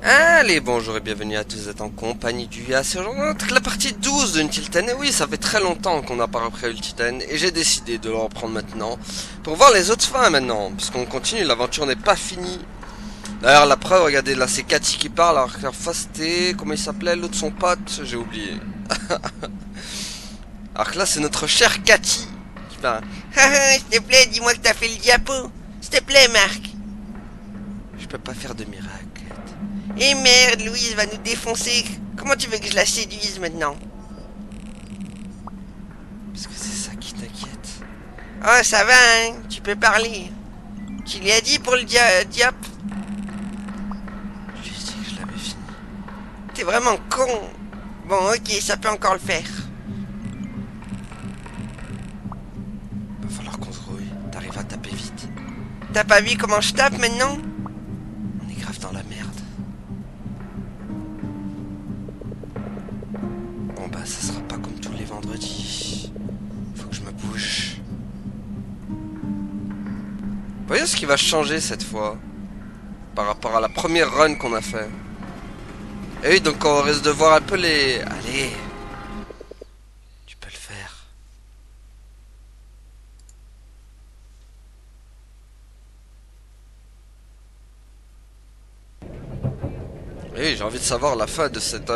Allez, bonjour et bienvenue à tous, vous êtes en compagnie du Yas. C'est aujourd'hui la partie 12 d'Until Dawn. Et oui, ça fait très longtemps qu'on n'a pas repris Until Dawn et j'ai décidé de le reprendre maintenant pour voir les autres fins maintenant, puisqu'on continue, l'aventure n'est pas finie. D'ailleurs, la preuve, regardez, là c'est Cathy qui parle, alors que la fois c'était, comment il s'appelait, l'autre son pote, j'ai oublié. Alors que là c'est notre chère Cathy qui parle. S'il te plaît, dis-moi que t'as fait le diapo. S'il te plaît, Marc. Je peux pas faire de miracle. Eh merde, Louise va nous défoncer. Comment tu veux que je la séduise maintenant? Parce que c'est ça qui t'inquiète. Oh, ça va, hein, tu peux parler. Tu lui as dit pour le diap? Je lui ai dit que je l'avais fini. T'es vraiment con. Bon, ok, ça peut encore le faire. Va falloir qu'on se rouille, t'arrives à taper vite. T'as pas vu comment je tape maintenant? On est grave dans la merde. Bon bah ça sera pas comme tous les vendredis. Faut que je me bouge. Voyons ce qui va changer cette fois par rapport à la première run qu'on a fait. Et oui, donc on risque de voir un peu les... Allez, tu peux le faire. Et oui, j'ai envie de savoir la fin de cette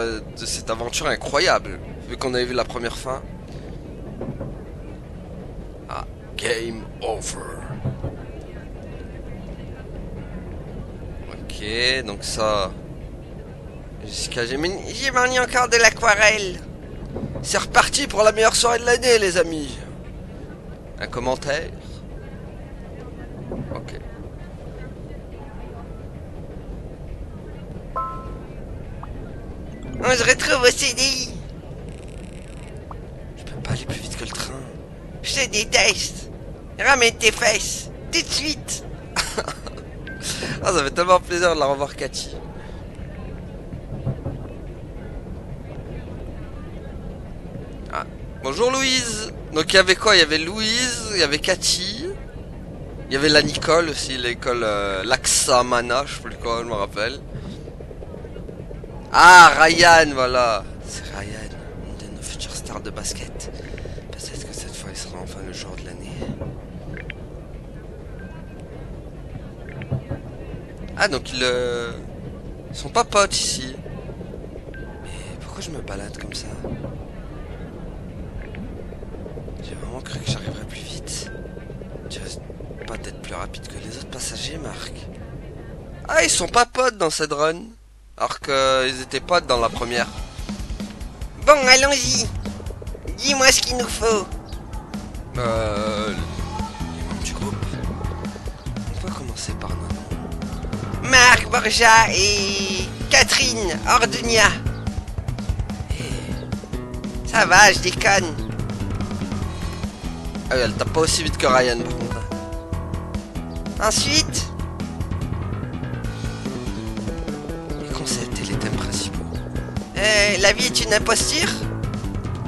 aventure incroyable, vu qu'on avait vu la première fin. Ah, game over. Ok, donc ça... Jusqu'à J'ai mis encore de l'aquarelle. C'est reparti pour la meilleure soirée de l'année, les amis. Un commentaire? Ok. On se retrouve au CDI. Je peux pas aller plus vite que le train. Je te déteste. Ramène tes fesses. Tout de suite. Ah, ça fait tellement plaisir de la revoir, Cathy. Ah. Bonjour Louise. Donc il y avait quoi? Il y avait Louise, il y avait Cathy. Il y avait la Nicole aussi, l'école Laxamana, je sais plus quoi, je me rappelle. Ah, Ryan, voilà. C'est Ryan, une de nos futures stars de basket. Peut-être que cette fois il sera enfin le jour de l'année. Ah, donc ils sont pas potes ici. Mais pourquoi je me balade comme ça? J'ai vraiment cru que j'arriverais plus vite. Tu risques pas d'être plus rapide que les autres passagers, Marc. Ah, ils sont pas potes dans cette run. Alors qu'ils étaient potes dans la première. Bon, allons-y. Dis-moi ce qu'il nous faut. Les membres du groupe. On va commencer par nos noms. Marc, Borja et Catherine Ordunia. Ça va, je déconne. Ah oui, elle tape pas aussi vite que Ryan, par contre. Ensuite, Les concepts et les thèmes principaux. la vie est une imposture.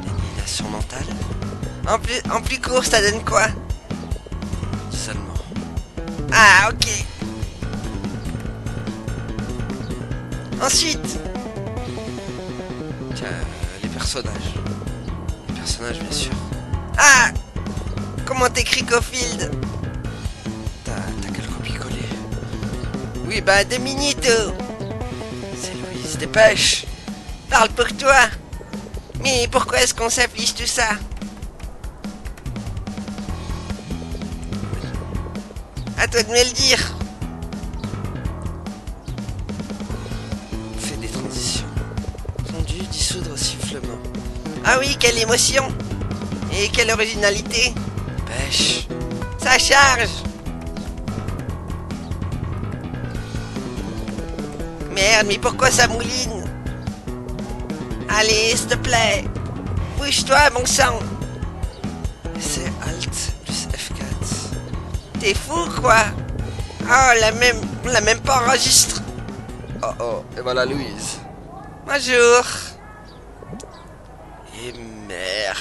L'annihilation mentale. En plus court, ça donne quoi? Seulement. Ah, ok. Ensuite, Tiens, les personnages. Les personnages, bien sûr. ah, comment t'écris Cofield? T'as qu'à le copier-coller. Oui, bah 2 minutes. C'est Louise, dépêche. Parle pour toi. Mais pourquoi est-ce qu'on s'affiche tout ça? À toi de me le dire. Fais des transitions. Fondu, dissoudre, sifflement. Ah oui, quelle émotion. Et quelle originalité. Pêche. Ça charge. Merde, mais pourquoi ça mouline? Allez, s'il te plaît. Bouge-toi, bon sang. C'est Alt plus F4. T'es fou, quoi. Oh, on l'a même pas enregistré. Oh oh, et voilà Louise. Bonjour. Et merde.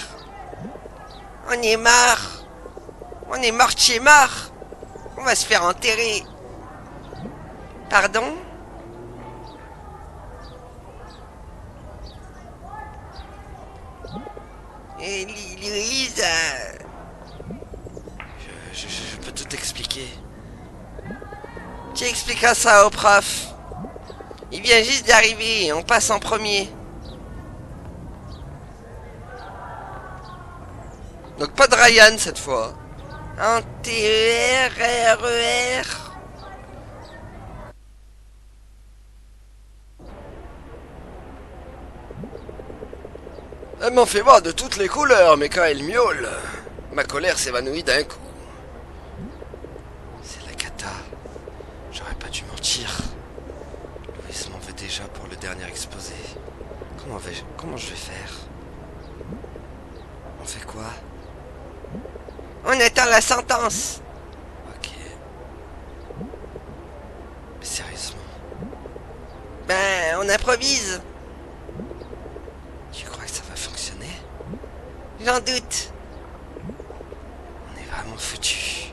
On est marre. On est mort de chez mort. On va se faire enterrer. Pardon? Et Louise, Je peux tout expliquer. tu expliqueras ça au prof. Il vient juste d'arriver, on passe en premier. Donc pas de Ryan cette fois. En TER, RER. Elle m'en fait voir de toutes les couleurs, mais quand elle miaule, ma colère s'évanouit d'un coup. C'est la cata. J'aurais pas dû mentir. Louise m'en veut déjà pour le dernier exposé. Comment je vais faire? On fait quoi? On attend la sentence. Ok. Mais sérieusement, Ben, on improvise. tu crois que ça va fonctionner? J'en doute. On est vraiment foutus.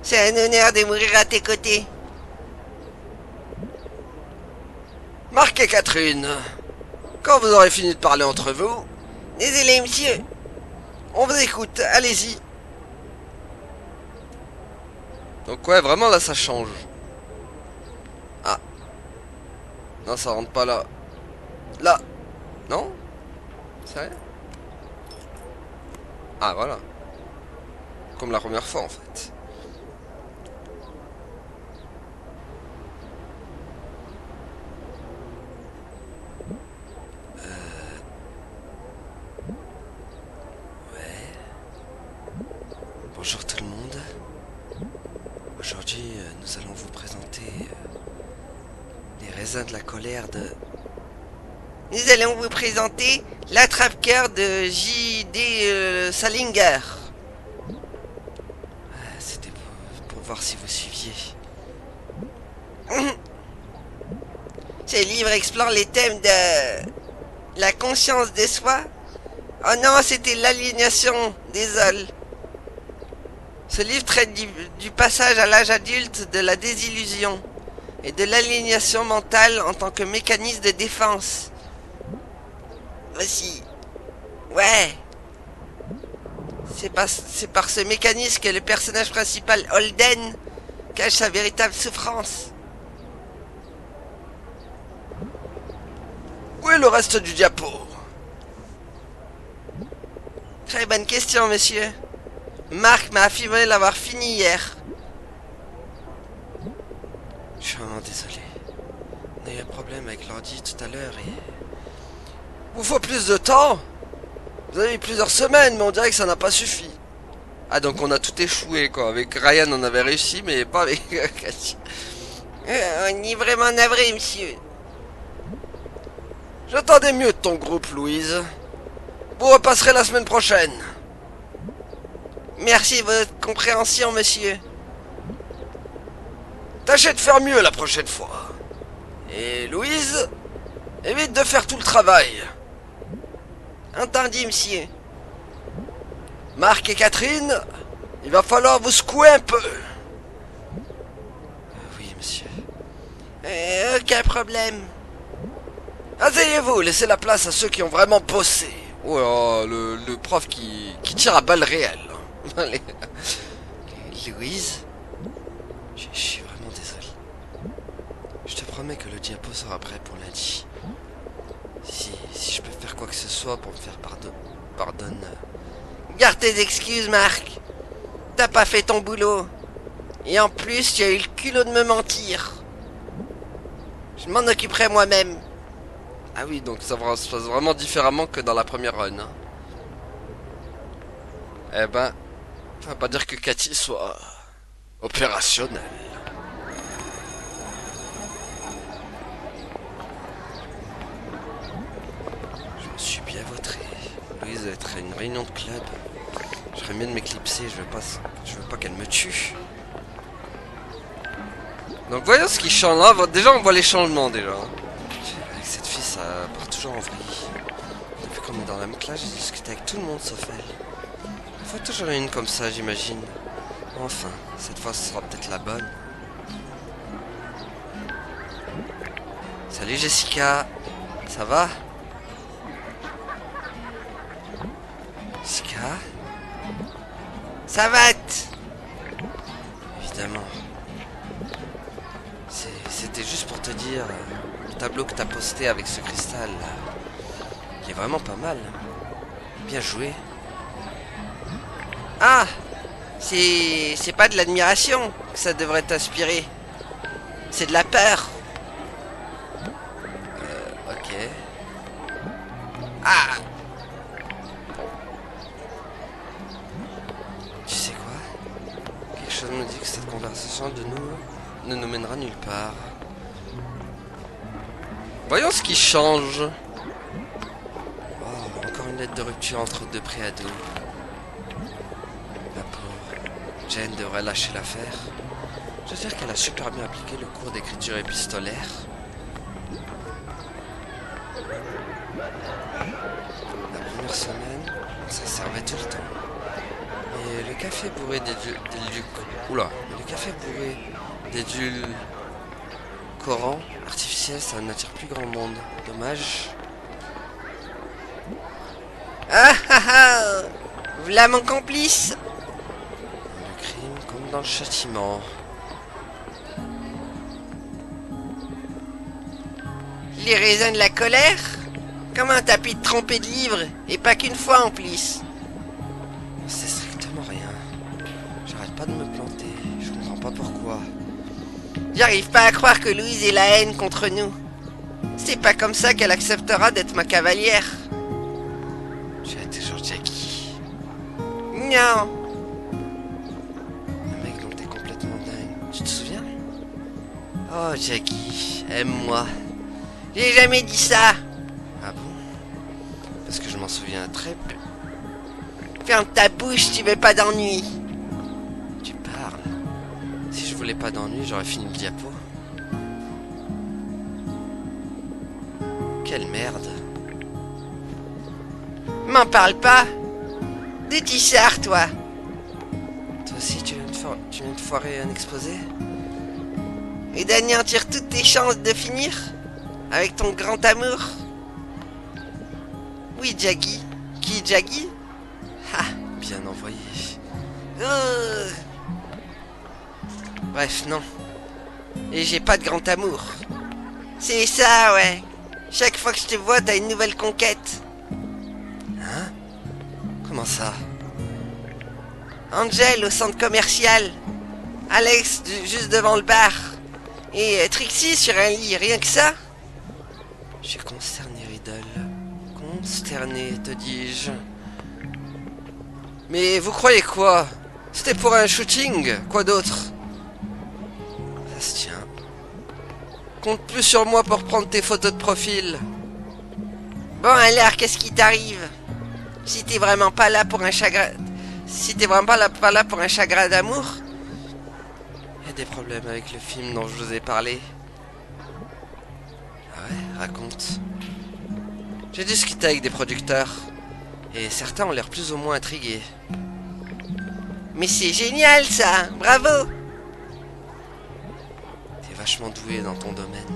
C'est un honneur de mourir à tes côtés. Marc et Catherine, quand vous aurez fini de parler entre vous, Désolé, monsieur. on vous écoute, allez-y. Donc ouais, vraiment là ça change. Ah. Non, ça rentre pas là. Là. Non? Sérieux? Ah voilà. Comme la première fois en fait. Bonjour tout le monde. Aujourd'hui, nous allons vous présenter les raisins de la colère de... Nous allons vous présenter l'attrape-cœur de J.D. Salinger. C'était pour voir si vous suiviez. Ce livre explore les thèmes de la conscience de soi. Oh non, c'était l'aliénation, désolé. Ce livre traite du passage à l'âge adulte, de la désillusion et de l'aliénation mentale en tant que mécanisme de défense. Voici. Ouais. C'est par ce mécanisme que le personnage principal, Holden, cache sa véritable souffrance. Où est le reste du diapo? Très bonne question, monsieur. Marc m'a affirmé l'avoir fini hier. Je suis vraiment désolé. On a eu un problème avec l'ordi tout à l'heure et... Vous faut plus de temps? Vous avez eu plusieurs semaines, mais on dirait que ça n'a pas suffi. Ah, donc on a tout échoué, quoi. Avec Ryan, on avait réussi, mais pas avec Cathy. On est vraiment navré, monsieur. J'attendais mieux de ton groupe, Louise. Vous repasserez la semaine prochaine. Merci de votre compréhension, monsieur. Tâchez de faire mieux la prochaine fois. Et Louise, évite de faire tout le travail. Entendu, monsieur. Marc et Catherine, il va falloir vous secouer un peu. Oui, monsieur. Aucun problème. Asseyez-vous, laissez la place à ceux qui ont vraiment bossé. Oh là, le prof qui tire à balles réelles. Louise, je suis vraiment désolé. Je te promets que le diapo sera prêt pour lundi. Si je peux faire quoi que ce soit pour me faire pardonne. Garde tes excuses, Marc. T'as pas fait ton boulot. Et en plus, tu as eu le culot de me mentir. Je m'en occuperai moi-même. Ah oui, donc ça va se passe vraiment différemment que dans la première run. Hein. Eh ben, ça va pas dire que Cathy soit opérationnelle. Je me suis bien vautré. Louise va être à une réunion de club. Je ferais mieux de m'éclipser, je veux pas qu'elle me tue. Donc voyons ce qui change là. Déjà on voit les changements déjà. Avec cette fille ça part toujours en vrille. Depuis qu'on est dans la même classe, j'ai discuté avec tout le monde sauf elle. Il faut toujours une comme ça, j'imagine. Enfin, cette fois ce sera peut-être la bonne. Salut Jessica, ça va? Savate. Évidemment. C'était juste pour te dire, le tableau que t'as posté avec ce cristal, il est vraiment pas mal. Bien joué. Ah, c'est pas de l'admiration que ça devrait t'inspirer. C'est de la peur. Ok. Ah, Tu sais quoi? Quelque chose me dit que cette conversation de nous ne nous mènera nulle part. Voyons ce qui change. Oh, encore une lettre de rupture entre deux préados. La pauvre Jane devrait lâcher l'affaire. Je veux dire qu'elle a super bien appliqué le cours d'écriture épistolaire. La première semaine, on s'en servait tout le temps. Et le café bourré d'édulcorants artificiels, ça n'attire plus grand monde. Dommage. ah, ah, ah. Voilà mon complice. Dans le crime comme dans le châtiment. Les raisins de la colère. Comment t'as pu te tromper de livre, et pas qu'une fois en plus? C'est strictement rien. J'arrête pas de me planter. Je comprends pas pourquoi. J'arrive pas à croire que Louise ait la haine contre nous. C'est pas comme ça qu'elle acceptera d'être ma cavalière. Tu as été genre Jackie. Non. Un mec dont t'es complètement dingue. Tu te souviens? Oh Jackie, aime-moi. J'ai jamais dit ça. Ah bon? Parce que je m'en souviens très peu. Ferme ta bouche, tu veux pas d'ennui. Tu parles. Si je voulais pas d'ennui, j'aurais fini le diapo. Quelle merde. M'en parle pas. D'où tu sors, toi? Toi aussi, tu viens de foirer un exposé? Et d'anéantir toutes tes chances de finir avec ton grand amour? Oui, Jaggy. Qui, Jaggy? Ah. Bien envoyé. Bref, non. Et j'ai pas de grand amour. C'est ça, ouais. Chaque fois que je te vois, t'as une nouvelle conquête. Hein? Comment ça? Angel au centre commercial. Alex juste devant le bar. Et Trixie sur un lit, rien que ça. Je suis consterné, Riddle. Consterné, te dis-je. Mais vous croyez quoi? C'était pour un shooting, quoi d'autre? Ça se tient. Compte plus sur moi pour prendre tes photos de profil. Bon alors, qu'est-ce qui t'arrive? Si t'es vraiment pas là pour un chagrin... Si t'es vraiment pas là pour un chagrin d'amour? Il y a des problèmes avec le film dont je vous ai parlé. Ah ouais, raconte. J'ai discuté avec des producteurs. Et certains ont l'air plus ou moins intrigués. Mais c'est génial ça, bravo. T'es vachement doué dans ton domaine.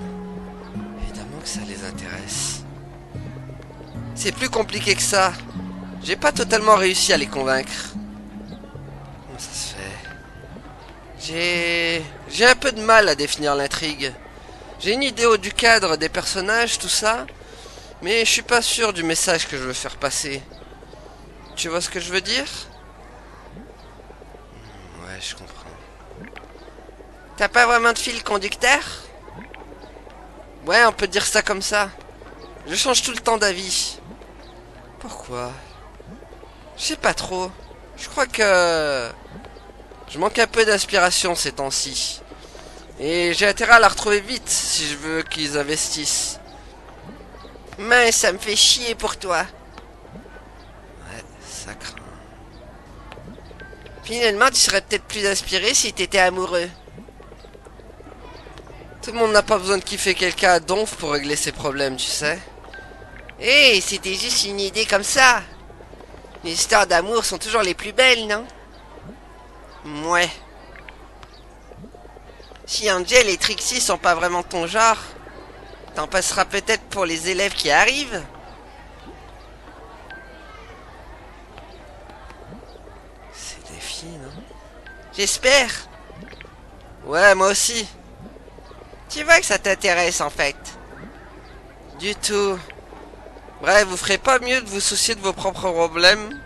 Évidemment que ça les intéresse. C'est plus compliqué que ça. J'ai pas totalement réussi à les convaincre. Comment ça se fait? J'ai un peu de mal à définir l'intrigue. J'ai une idée du cadre des personnages, tout ça. Mais je suis pas sûr du message que je veux faire passer. Tu vois ce que je veux dire? Ouais, je comprends. T'as pas vraiment de fil conducteur? Ouais, on peut dire ça comme ça. Je change tout le temps d'avis. Pourquoi? Je sais pas trop. Je crois que... je manque un peu d'inspiration ces temps-ci. Et j'ai intérêt à la retrouver vite si je veux qu'ils investissent. Mince, ça me fait chier pour toi. Ouais, ça craint. Finalement, tu serais peut-être plus inspiré si t'étais amoureux. Tout le monde n'a pas besoin de kiffer quelqu'un à donf pour régler ses problèmes, tu sais. Hé, c'était juste une idée comme ça. Les histoires d'amour sont toujours les plus belles, non? Ouais. Si Angel et Trixie sont pas vraiment ton genre, t'en passeras peut-être pour les élèves qui arrivent. C'est des filles, J'espère. Ouais, moi aussi. Tu vois que ça t'intéresse en fait. Du tout. Bref, vous ferez pas mieux de vous soucier de vos propres problèmes.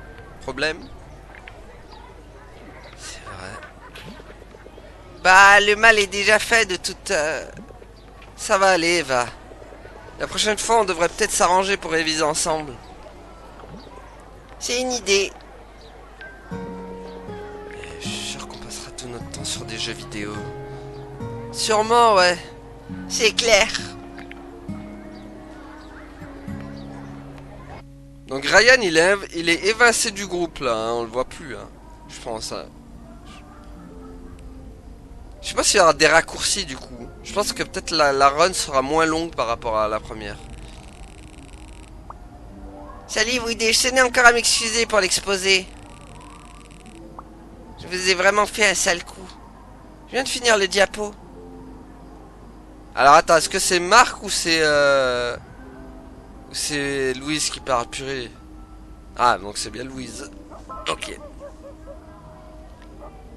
C'est vrai. Bah, le mal est déjà fait de toute... Ça va aller, va. La prochaine fois, on devrait peut-être s'arranger pour réviser ensemble. C'est une idée. Et je suis sûr qu'on passera tout notre temps sur des jeux vidéo. Sûrement, ouais. C'est clair. Donc Ryan, il est évincé du groupe, là. Hein, on le voit plus, hein, je pense. Hein. Je sais pas s'il y aura des raccourcis, du coup. Je pense que peut-être la run sera moins longue par rapport à la première. Salut, vous tenez encore à m'excuser pour l'exposé. Je vous ai vraiment fait un sale coup. Je viens de finir le diapo. Alors attends, est-ce que c'est Marc ou c'est Louise qui parle? Purée. Ah, donc c'est bien Louise. Ok.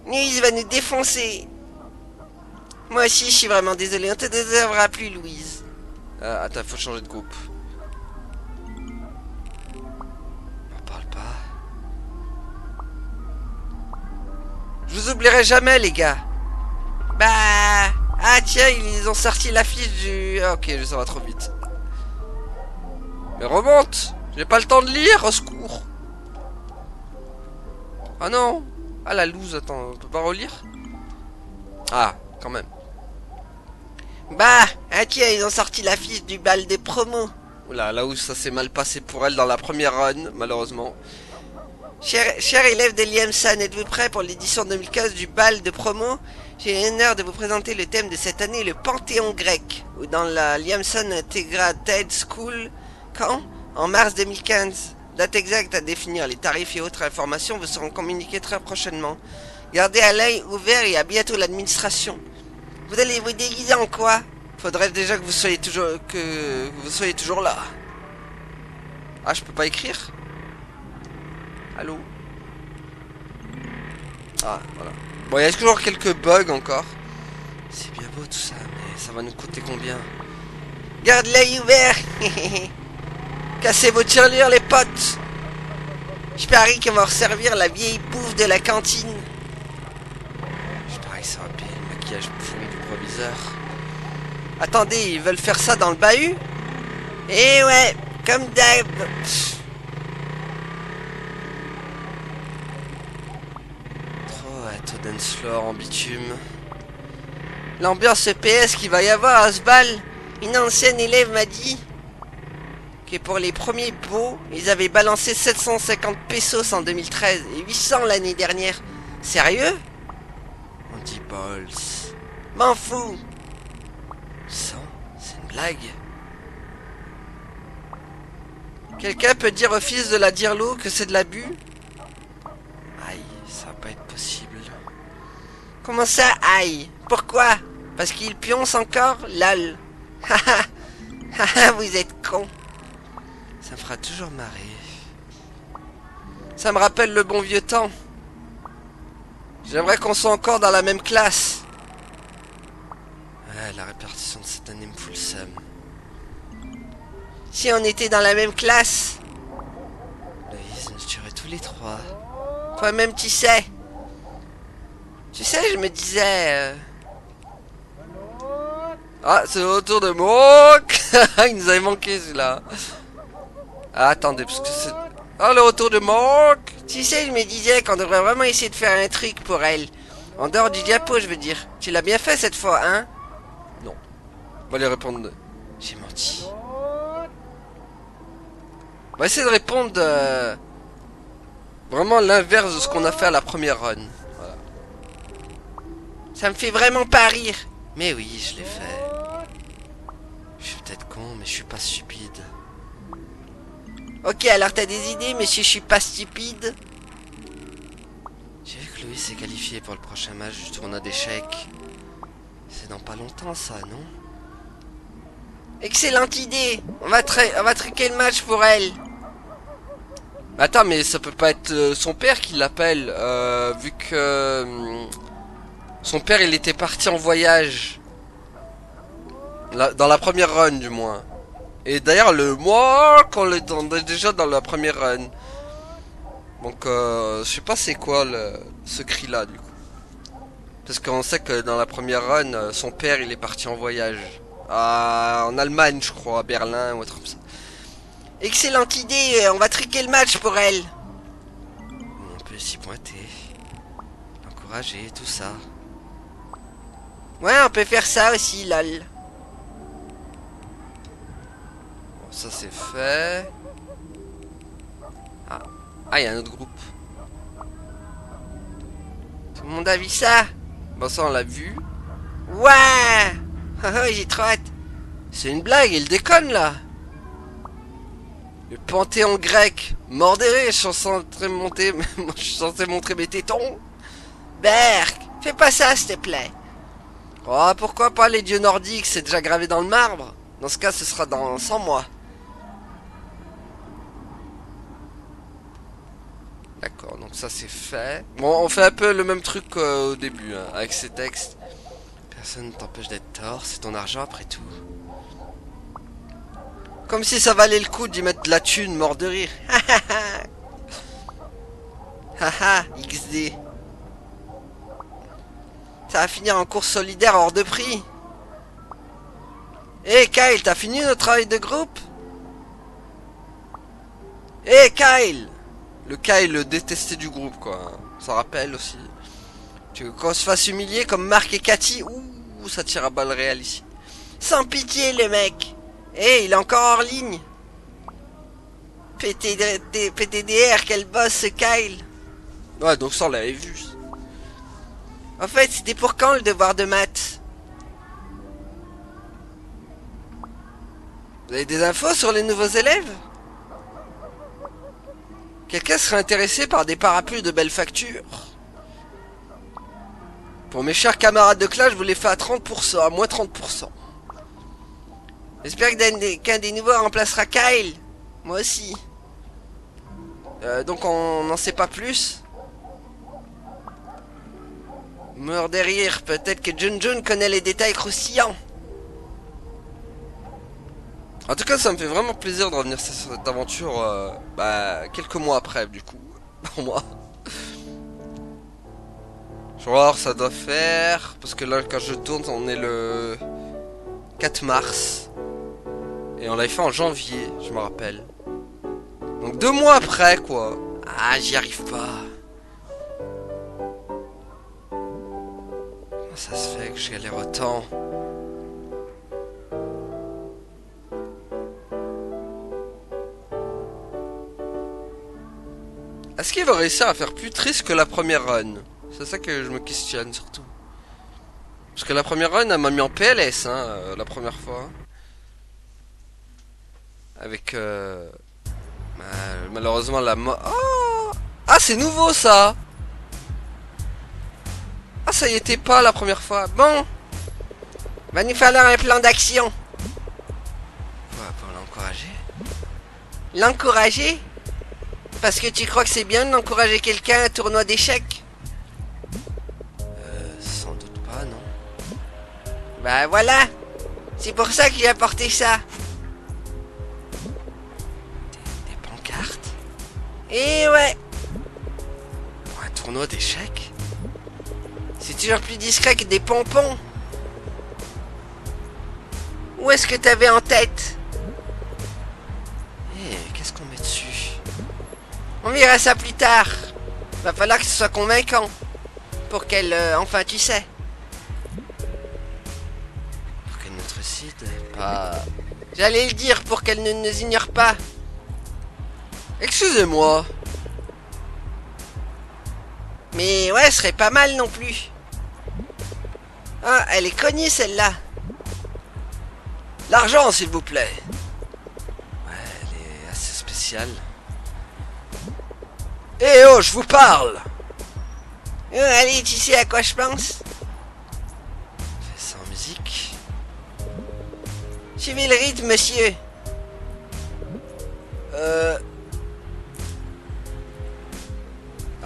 Louise va nous défoncer. Moi aussi, je suis vraiment désolé. On te déservera plus, Louise. Attends, faut changer de groupe. On parle pas. Je vous oublierai jamais, les gars. Bah... Ah tiens, ils ont sorti l'affiche du... Ah, ok, ça va trop vite. Mais remonte. J'ai pas le temps de lire, au secours. Ah non. Ah la loose, attends, on peut pas relire? Ah, quand même. Bah, ah tiens, ils ont sorti l'affiche du bal des promos. Oula, là où ça s'est mal passé pour elle dans la première run, malheureusement. Cher élève de Liamson, êtes-vous prêt pour l'édition 2015 du bal de promo? J'ai l'honneur de vous présenter le thème de cette année, le Panthéon grec, ou dans la Liamson Integrated School, quand? En mars 2015. Date exacte à définir, les tarifs et autres informations vous seront communiquées très prochainement. Gardez un œil ouvert et à bientôt l'administration. Vous allez vous déguiser en quoi? Faudrait déjà que vous soyez toujours là. Ah, je peux pas écrire? Allô? Ah, voilà. Bon, il y a toujours quelques bugs encore. C'est bien beau tout ça, mais ça va nous coûter combien? Garde l'œil ouvert. Cassez vos tirelires, les potes. Je parie qu'on va resservir la vieille bouffe de la cantine. Je parie que ça va payer le maquillage pourri du proviseur. Attendez, ils veulent faire ça dans le bahut? Eh ouais, comme d'hab. Dance floor en bitume. L'ambiance PS qu'il va y avoir à ce bal. Une ancienne élève m'a dit que pour les premiers beaux, ils avaient balancé 750 pesos en 2013 et 800 l'année dernière. Sérieux? On dit balls. M'en fous. 100? C'est une blague. Quelqu'un peut dire au fils de la Dirlo que c'est de l'abus? Aïe, ça va pas être possible. Comment ça, aïe? Pourquoi? Parce qu'il pionce encore? Lol. Haha, vous êtes con. Ça me fera toujours marrer. Ça me rappelle le bon vieux temps. J'aimerais qu'on soit encore dans la même classe. Ouais, la répartition de cette année me fout le seum. Si on était dans la même classe. Louise nous tuerait tous les trois. Toi-même, tu sais. Tu sais, je me disais... Ah, c'est le retour de Monk. Il nous avait manqué celui-là. Ah, attendez, parce que c'est... Ah, le retour de Monk. Tu sais, je me disais qu'on devrait vraiment essayer de faire un truc pour elle. En dehors du diapo, je veux dire. Tu l'as bien fait cette fois, hein? Non. On va lui répondre... J'ai menti. On va essayer de répondre... Vraiment l'inverse de ce qu'on a fait à la première run. Voilà. Ça me fait vraiment pas rire. Mais oui, je l'ai fait. Je suis peut-être con, mais je suis pas stupide. Ok, alors t'as des idées, monsieur, je suis pas stupide. J'ai vu que Louis s'est qualifié pour le prochain match du tournoi d'échecs. C'est dans pas longtemps, ça, non? Excellente idée. On va truquer le match pour elle. Attends, mais ça peut pas être son père qui l'appelle, vu que son père il était parti en voyage. Dans la première run du moins. Et d'ailleurs le mois qu'on est déjà dans la première run. Donc je sais pas c'est quoi ce cri là du coup. Parce qu'on sait que dans la première run, son père il est parti en voyage. En Allemagne je crois, à Berlin ou autre comme ça. Excellente idée, on va truquer le match pour elle. On peut s'y pointer. Encourager, tout ça. Ouais, on peut faire ça aussi, lol. Bon, ça c'est fait. Ah, il y a un autre groupe. Tout le monde a vu ça? Bon, ça on l'a vu. Ouais. J'ai trop hâte. C'est une blague, il déconne là. Le panthéon grec. Mort des rires, je suis censé montrer mes tétons. Berk, fais pas ça, s'il te plaît. Oh, pourquoi pas les dieux nordiques, c'est déjà gravé dans le marbre. Dans ce cas, ce sera dans 100 mois. D'accord, donc ça c'est fait. Bon, on fait un peu le même truc qu'au début, hein, avec ces textes. Personne ne t'empêche d'être tort, c'est ton argent après tout. Comme si ça valait le coup d'y mettre de la thune, mort de rire. Haha, XD. Ça va finir en course solidaire hors de prix. Hé Kyle, t'as fini notre travail de groupe? Hé Kyle. Le Kyle, le détesté du groupe quoi. Ça rappelle aussi. Tu veux qu'on se fasse humilier comme Marc et Cathy? Ouh, ça tire à balles réelles ici. Sans pitié le mec. Hé, il est encore hors ligne. PTDR, quel boss ce Kyle. Ouais, donc ça on l'avait vu. En fait, c'était pour quand le devoir de maths? Vous avez des infos sur les nouveaux élèves? Quelqu'un serait intéressé par des parapluies de belle facture? Pour mes chers camarades de classe, je vous les fais à 30%, à moins 30%. J'espère qu'un des nouveaux remplacera Kyle. Moi aussi. Donc on n'en sait pas plus. Meurs derrière, peut-être que Jun connaît les détails croustillants. En tout cas, ça me fait vraiment plaisir de revenir sur cette aventure quelques mois après, du coup, pour moi. Genre, ça doit faire... Parce que là, quand je tourne, on est le 4 mars. Et on l'avait fait en janvier, je me rappelle. Donc 2 mois après, quoi. Ah, j'y arrive pas. Comment ça se fait que je galère autant? Est-ce qu'il va réussir à faire plus triste que la première run? C'est ça que je me questionne surtout. Parce que la première run, elle m'a mis en PLS, hein, la première fois. Avec, malheureusement, la mort... Oh, ah, c'est nouveau, ça! Ah, ça y était pas la première fois. Bon. Va nous falloir un plan d'action. Ouais, pour l'encourager. L'encourager? Parce que tu crois que c'est bien d'encourager quelqu'un à un tournoi d'échecs? Sans doute pas, non. Bah voilà. C'est pour ça que j'ai apporté ça. Des pancartes? Et ouais. Pour un tournoi d'échecs? C'est toujours plus discret que des pompons. Où est-ce que t'avais en tête? Qu'est-ce qu'on met dessus? On verra ça plus tard. Va falloir que ce soit convaincant. Pour qu'elle... enfin, tu sais. Pour qu'elle notre site, pas... J'allais le dire pour qu'elle ne nous ignore pas. Excusez-moi. Mais ouais, ce serait pas mal non plus. Ah, elle est cognée celle-là. L'argent, s'il vous plaît. Ouais, elle est assez spéciale. Eh oh, je vous parle. Allez, tu sais à quoi je pense? Fais ça en musique. Suivez le rythme, monsieur.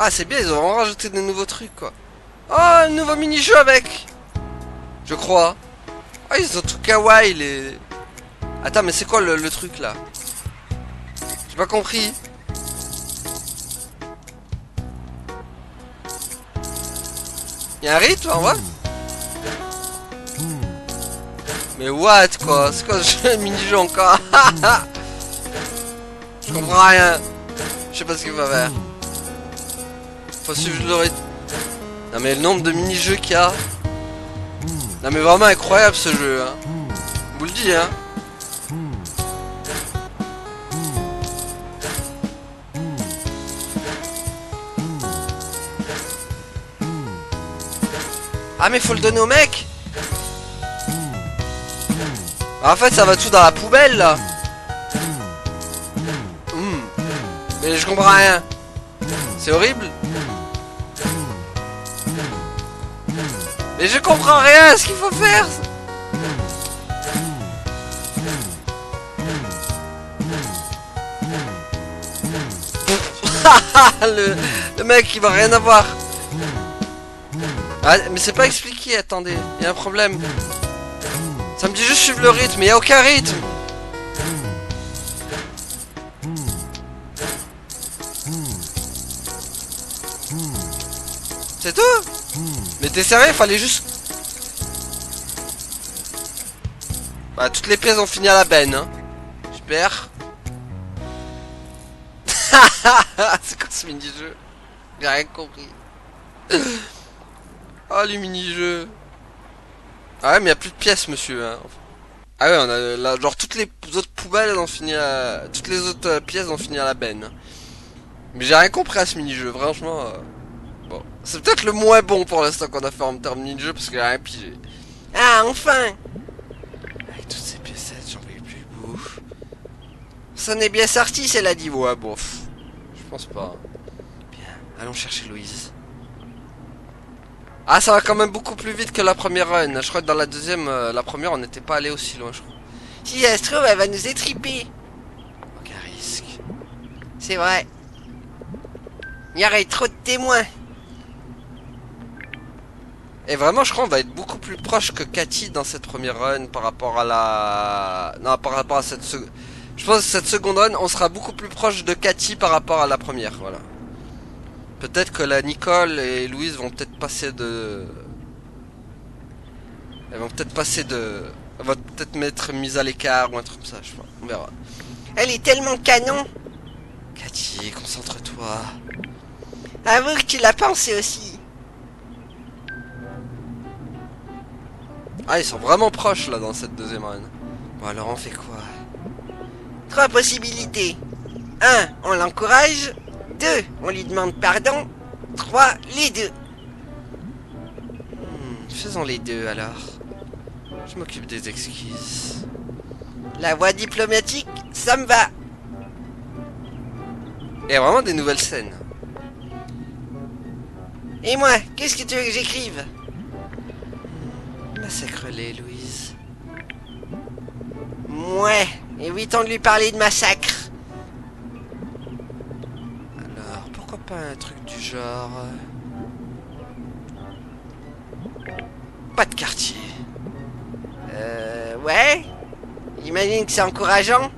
Ah, c'est bien, ils ont rajouté des nouveaux trucs, quoi. Oh, un nouveau mini-jeu avec. Je crois. Ah, ils sont tout kawaii, les... Attends, mais c'est quoi le truc, là? J'ai pas compris. Y'a un rythme, en vrai? Mais what, quoi? C'est quoi ce mini-jeu encore? Je comprends rien. Je sais pas ce qu'il va faire. Faut suivre le rythme. Non mais le nombre de mini-jeux qu'il y a. Non mais vraiment incroyable ce jeu, hein. Je vous le dis, hein. Ah mais faut le donner au mec. En fait ça va tout dans la poubelle là. Mais je comprends rien. C'est horrible. Mais je comprends rien à ce qu'il faut faire. le mec il va rien avoir. Ah, mais c'est pas expliqué, attendez, il y a un problème. Ça me dit juste suivre le rythme, mais il n'y a aucun rythme. C'est tout? Mais t'es sérieux, fallait juste... Bah, toutes les pièces ont fini à la benne, hein. Super. C'est quoi ce mini-jeu? J'ai rien compris. Oh, les mini-jeux. Ah ouais, mais il n'y a plus de pièces, monsieur. Hein. Ah ouais, on a là, genre toutes les autres poubelles elles ont fini à... Toutes les autres pièces ont fini à la benne. Mais j'ai rien compris à ce mini-jeu, franchement. Bon, c'est peut-être le moins bon pour l'instant qu'on a fait en termes de mini-jeu parce qu'il a rien pigé. Ah, enfin! Avec toutes ces piécettes, j'en voyais plus le bout. Ça n'est bien sorti, c'est la divo. Ouais, bon, je pense pas. Bien, allons chercher Louise. Ah, ça va quand même beaucoup plus vite que la première run. Je crois que dans la deuxième, la première, on n'était pas allé aussi loin, je crois. Si ça se trouve, elle va nous étriper. Aucun risque. C'est vrai. Il y aurait trop de témoins. Et vraiment, je crois qu'on va être beaucoup plus proche que Cathy dans cette première run par rapport à la... Non, par rapport à cette seconde... Je pense que cette seconde run, on sera beaucoup plus proche de Cathy par rapport à la première, voilà. Peut-être que la Nicole et Louise vont peut-être passer de... Elles vont peut-être passer de... Elles vont peut-être m'être mises à l'écart ou un truc comme ça, je sais pas. On verra. Elle est tellement canon. Cathy, concentre-toi. Avoue que tu l'as pensé aussi. Ah, ils sont vraiment proches là dans cette deuxième run. Bon, alors on fait quoi? 3 possibilités. 1. On l'encourage. 2. On lui demande pardon. 3. Les deux. Faisons les deux alors. Je m'occupe des excuses. La voie diplomatique, ça me va. Il y a vraiment des nouvelles scènes. Et moi, qu'est-ce que tu veux que j'écrive? Massacre-les, Louise. Mouais, évitons de lui parler de massacre. Alors, pourquoi pas un truc du genre... Pas de quartier. Ouais. Imagine que c'est encourageant.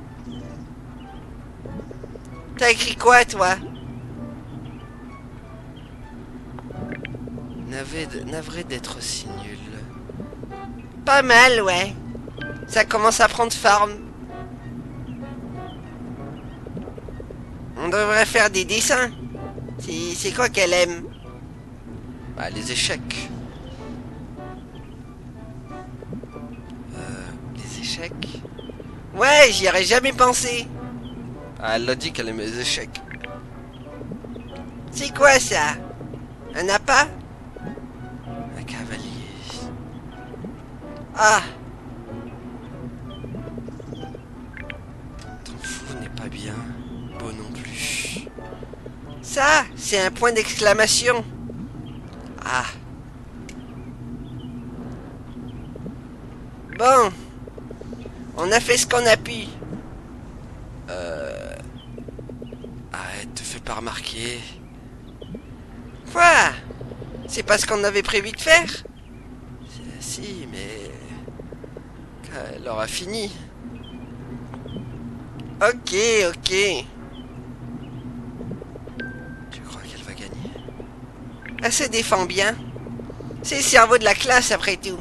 T'as écrit quoi, toi? Navré d'être si nul. Pas mal, ouais. Ça commence à prendre forme. On devrait faire des dessins. C'est quoi qu'elle aime? Bah, les échecs. Les échecs? Ouais, j'y aurais jamais pensé. Ah, elle l'a dit qu'elle aimait les échecs. C'est quoi ça? Un appât? Un cavalier. Ah, Ton fou n'est pas bien. Beau non plus. ça, c'est un point d'exclamation. Ah, Bon, on a fait ce qu'on a pu. arrête, te fais pas remarquer. Quoi? C'est pas ce qu'on avait prévu de faire? Si, mais... Elle aura fini. Ok, ok. Tu crois qu'elle va gagner? Elle se défend bien. C'est le cerveau de la classe après tout.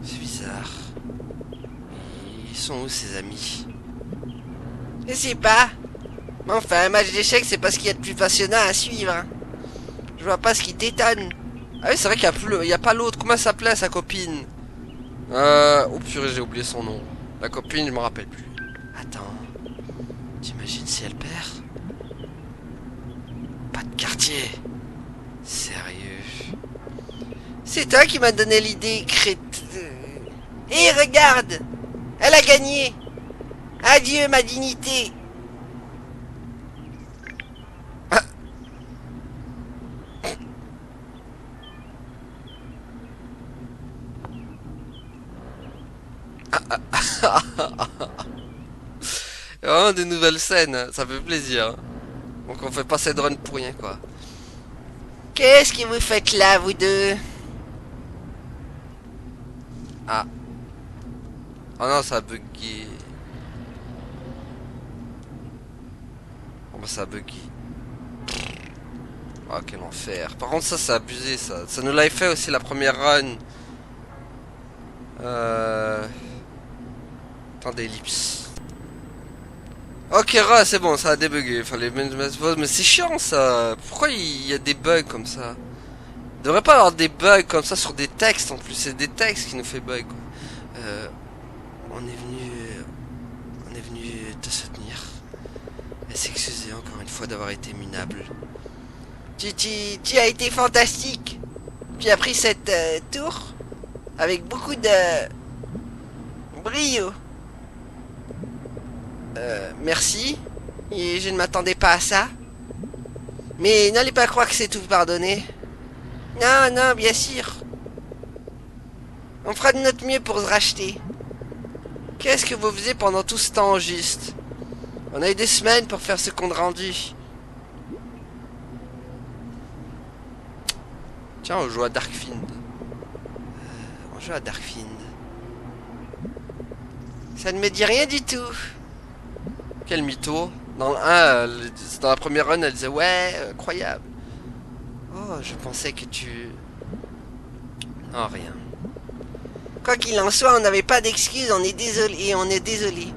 C'est bizarre. Ils sont où ses amis? Je sais pas. Mais enfin, un match d'échecs, c'est pas ce qu'il y a de plus passionnant à suivre. Hein. Je vois pas ce qui t'étonne. Ah oui, c'est vrai qu'il y a plus, il y a pas l'autre. Comment elle s'appelait sa copine? Oh purée, j'ai oublié son nom. La copine, je me rappelle plus. Attends. T'imagines si elle perd? Pas de quartier. Sérieux? C'est toi qui m'as donné l'idée, crête. Et regarde! Elle a gagné! Adieu ma dignité! Vraiment des nouvelles scènes, ça fait plaisir. Donc on fait pas cette run pour rien quoi. Qu'est-ce que vous faites là, vous deux? Ah. Oh non, ça a bugué. Oh bah ça a bugué. Oh quel enfer. Par contre ça, c'est abusé ça. Ça nous l'avait fait aussi la première run. Attendez, ellipse. Ok, c'est bon, ça a débugué. Fallait mais c'est chiant ça. Pourquoi il y a des bugs comme ça? Il devrait pas avoir des bugs comme ça sur des textes en plus. C'est des textes qui nous fait bug quoi. On est venu te soutenir et s'excuser encore une fois d'avoir été minable. Tu as été fantastique. Tu as pris cette tour avec beaucoup de brio. Merci. Et je ne m'attendais pas à ça. Mais n'allez pas croire que c'est tout pardonné. Non, non, bien sûr. On fera de notre mieux pour se racheter. Qu'est-ce que vous faisiez pendant tout ce temps juste? On a eu des semaines pour faire ce compte rendu. Tiens, on joue à Darkfiend. On joue à Darkfiend. Ça ne me dit rien du tout. Quel mytho. Dans le 1, dans la première run, elle disait ouais, incroyable. Oh, je pensais que tu... Non, rien. Quoi qu'il en soit, on n'avait pas d'excuses, on est désolé et on est désolé.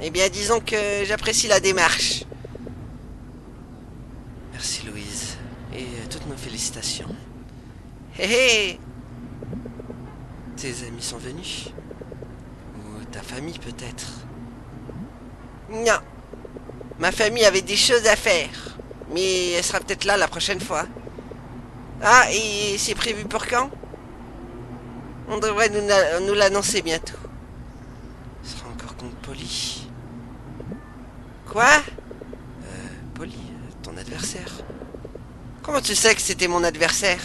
Eh bien, disons que j'apprécie la démarche. Merci Louise. Et toutes nos félicitations. Hé hé. Tes amis sont venus? Ou ta famille peut-être? Non. Ma famille avait des choses à faire. Mais elle sera peut-être là la prochaine fois. Ah, et c'est prévu pour quand? On devrait nous l'annoncer bientôt. Ce sera encore contre Polly. Quoi? Polly, ton adversaire. Comment tu sais que c'était mon adversaire?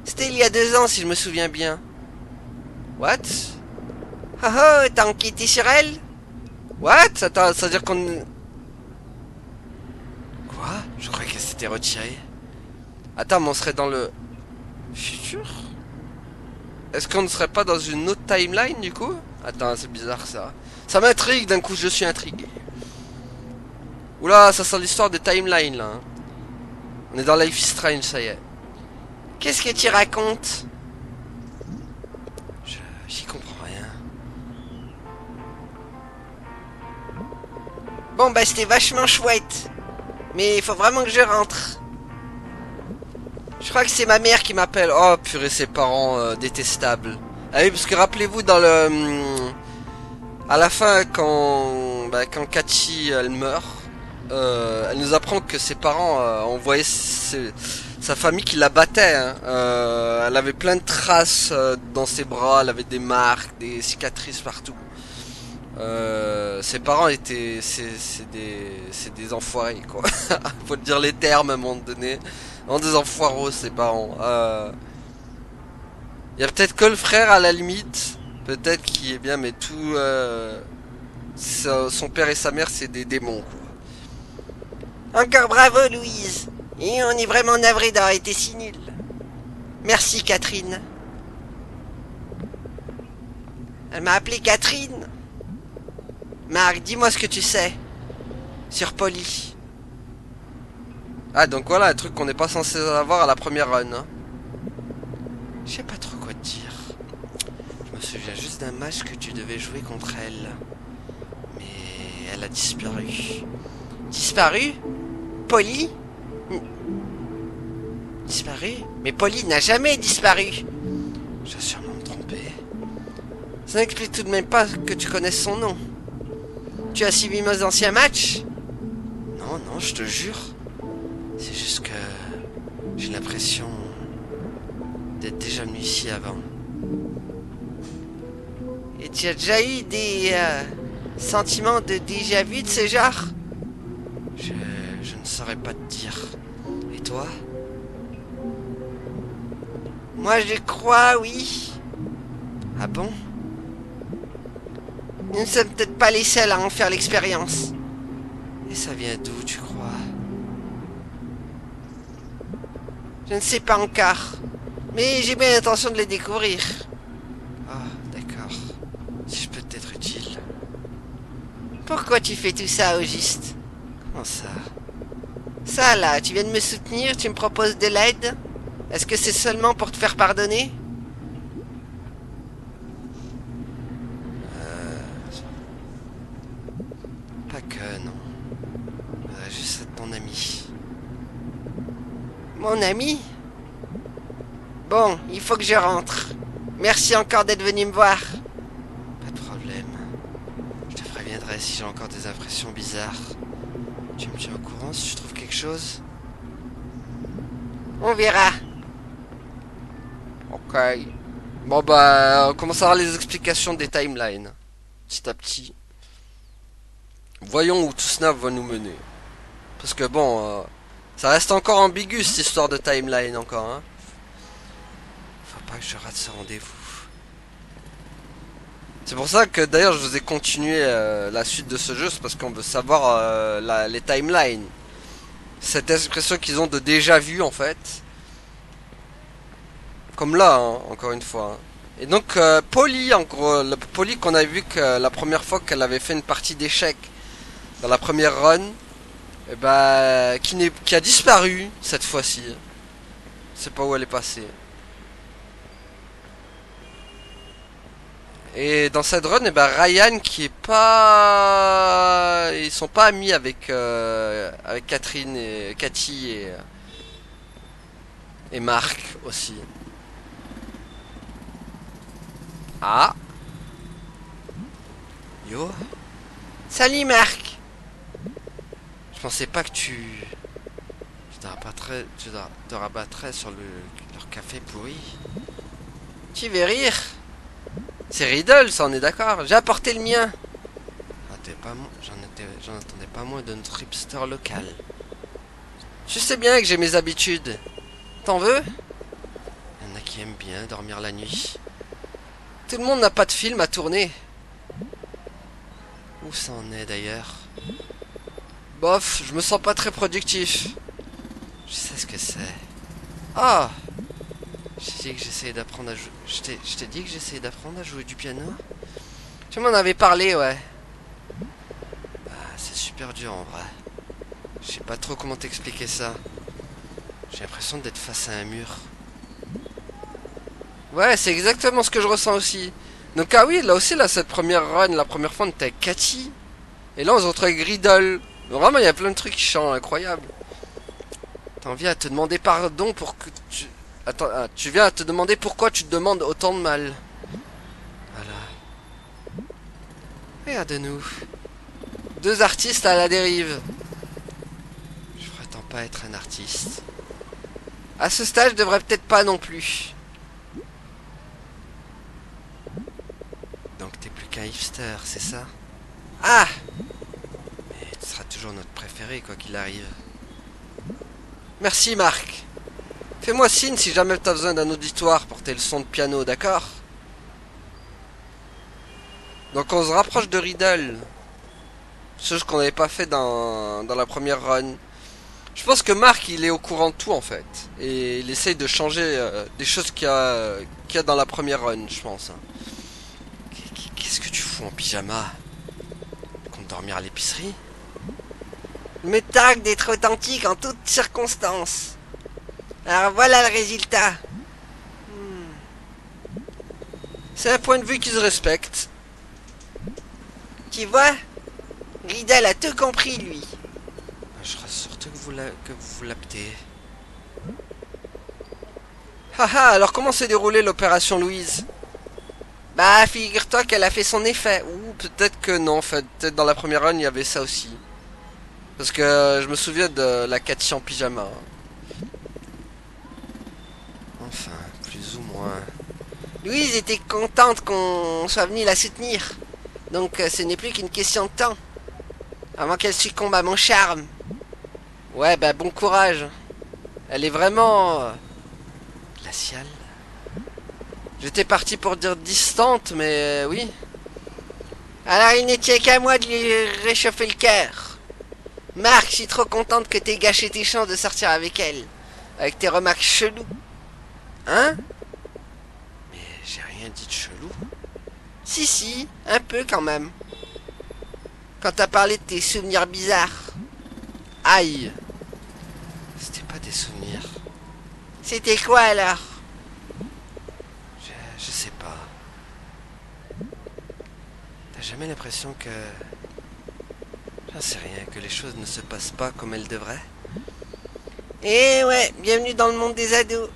C'était il y a 2 ans, si je me souviens bien. What? Oh oh, t'as enquêté sur elle? What? Attends, ça veut dire qu'on... Quoi? Je croyais qu'elle s'était retirée. Attends, mais on serait dans le... futur? Est-ce qu'on ne serait pas dans une autre timeline du coup? Attends, c'est bizarre ça. Ça m'intrigue, d'un coup je suis intrigué. Oula, ça sent l'histoire des timelines là. On est dans Life is Strange, ça y est. Qu'est-ce que tu racontes? J'y comprends rien. Bon, bah c'était vachement chouette. Mais il faut vraiment que je rentre. Je crois que c'est ma mère qui m'appelle. Oh purée, ses parents détestables. Ah oui, parce que rappelez-vous dans le... à la fin, quand Kachi elle meurt, elle nous apprend que ses parents ont envoyé sa famille qui la battait. Hein. Elle avait plein de traces dans ses bras, elle avait des marques, des cicatrices partout. Ses parents étaient... c'est des enfoirés quoi. Faut te dire les termes à un moment donné. En des enfoiros ses parents. Il y a peut-être que le frère à la limite. Peut-être qu'il est bien, mais tout... son père et sa mère, c'est des démons, quoi. Encore bravo, Louise. Et on est vraiment navré d'avoir été si nul. Merci, Catherine. Elle m'a appelé Catherine. Marc, dis-moi ce que tu sais. Sur Polly. Ah, donc voilà, un truc qu'on n'est pas censé avoir à la première run. Hein. Je sais pas trop quoi te dire. Je me souviens juste d'un match que tu devais jouer contre elle. Mais elle a disparu. Disparu? Polly? Disparu? Mais Polly n'a jamais disparu. Je vais sûrement me tromper. Ça n'explique tout de même pas que tu connaisses son nom. Tu as suivi mes anciens matchs? Non, non, je te jure. C'est juste que j'ai l'impression d'être déjà venu ici avant. Et tu as déjà eu des sentiments de déjà-vu de ce genre? Je ne saurais pas te dire. Et toi? Moi je crois, oui. Ah bon? Nous ne sommes peut-être pas les seuls à en faire l'expérience. Et ça vient d'où, tu crois? Je ne sais pas encore. Mais j'ai bien l'intention de les découvrir. Ah, d'accord. Si je peux t'être utile. Pourquoi tu fais tout ça au juste? Comment ça? Ça là, tu viens de me soutenir, tu me proposes de l'aide? Est-ce que c'est seulement pour te faire pardonner? Pas que, non. Juste être ton ami. Mon ami? Bon, il faut que je rentre. Merci encore d'être venu me voir. Pas de problème. Je te préviendrai si j'ai encore des impressions bizarres. Tu me tiens au courant si tu trouves quelque chose? On verra. Ok. Bon bah, on commence à avoir les explications des timelines. Petit à petit. Voyons où tout Snap va nous mener. Parce que bon, ça reste encore ambigu cette histoire de timeline encore. Hein. Faut pas que je rate ce rendez-vous. C'est pour ça que d'ailleurs je vous ai continué la suite de ce jeu, c'est parce qu'on veut savoir les timelines. Cette expression qu'ils ont de déjà vu en fait. Comme là, hein, encore une fois. Hein. Et donc Polly, en gros, Polly qu'on a vu que la première fois qu'elle avait fait une partie d'échecs dans la première run, et bah, qui a disparu cette fois-ci. Je sais pas où elle est passée. Et dans cette run, et bah, Ryan qui est pas, ils sont pas amis avec avec Catherine et Cathy et Marc aussi. Ah. Yo. Salut Marc. Je pensais pas que tu te rabattrais sur leur café pourri. Tu veux rire? C'est Riddle, ça on est d'accord. J'ai apporté le mien. Ah, j'en attendais pas moins de notre hipster local. Je sais bien que j'ai mes habitudes. T'en veux? Il y en a qui aiment bien dormir la nuit. Tout le monde n'a pas de film à tourner. Où ça en est d'ailleurs? Bof, je me sens pas très productif. Je sais ce que c'est. Ah, Je t'ai dit que j'essayais d'apprendre à jouer. Je t'ai dit que j'essayais d'apprendre à jouer du piano. tu m'en avais parlé, ouais. Ah, c'est super dur en vrai. Je sais pas trop comment t'expliquer ça. J'ai l'impression d'être face à un mur. Ouais, c'est exactement ce que je ressens aussi. Donc ah oui, là aussi, là, cette première run, la première fois, on était avec Cathy. Et là, on se retrouve avec Riddle. Vraiment, il y a plein de trucs qui sont incroyables. T'en viens à te demander pardon pour que tu... Attends, tu viens à te demander pourquoi tu te demandes autant de mal. Voilà. Regarde-nous. Deux artistes à la dérive. Je prétends pas être un artiste. À ce stade, je devrais peut-être pas non plus. Donc t'es plus qu'un hipster, c'est ça? Ah, Mais tu seras toujours notre préféré quoi qu'il arrive. merci Marc. Fais-moi signe si jamais t'as besoin d'un auditoire pour tes leçons de piano, d'accord? Donc on se rapproche de Riddle. Chose qu'on n'avait pas fait dans la première run. Je pense que Marc il est au courant de tout en fait. Et il essaye de changer des choses qu'il y a dans la première run, je pense. Qu'est-ce que tu fous en pyjama? Compte dormir à l'épicerie? Je me targue d'être authentique en toutes circonstances. Alors voilà le résultat. C'est un point de vue qui se respecte. Tu vois, Riddle a tout compris lui. Je rassure que vous l'aptez. Haha, alors comment s'est déroulée l'opération Louise? Bah figure-toi qu'elle a fait son effet. Ou peut-être que non, en fait. Peut-être dans la première run, il y avait ça aussi. Parce que je me souviens de la Cathy en pyjama. Enfin, plus ou moins. Louise était contente qu'on soit venu la soutenir. Donc ce n'est plus qu'une question de temps. Avant qu'elle succombe à mon charme. Ouais, bah bon courage. Elle est vraiment... glaciale. J'étais parti pour dire distante, mais oui. Alors il ne tient qu'à moi de lui réchauffer le cœur. Marc, je suis trop contente que t'aies gâché tes chances de sortir avec elle. Avec tes remarques cheloues. Hein? Mais j'ai rien dit de chelou. Si, un peu quand même. Quand t'as parlé de tes souvenirs bizarres. Aïe. C'était pas des souvenirs. C'était quoi alors? Je sais pas. T'as jamais l'impression que... J'en sais rien, que les choses ne se passent pas comme elles devraient? Eh ouais, bienvenue dans le monde des ados.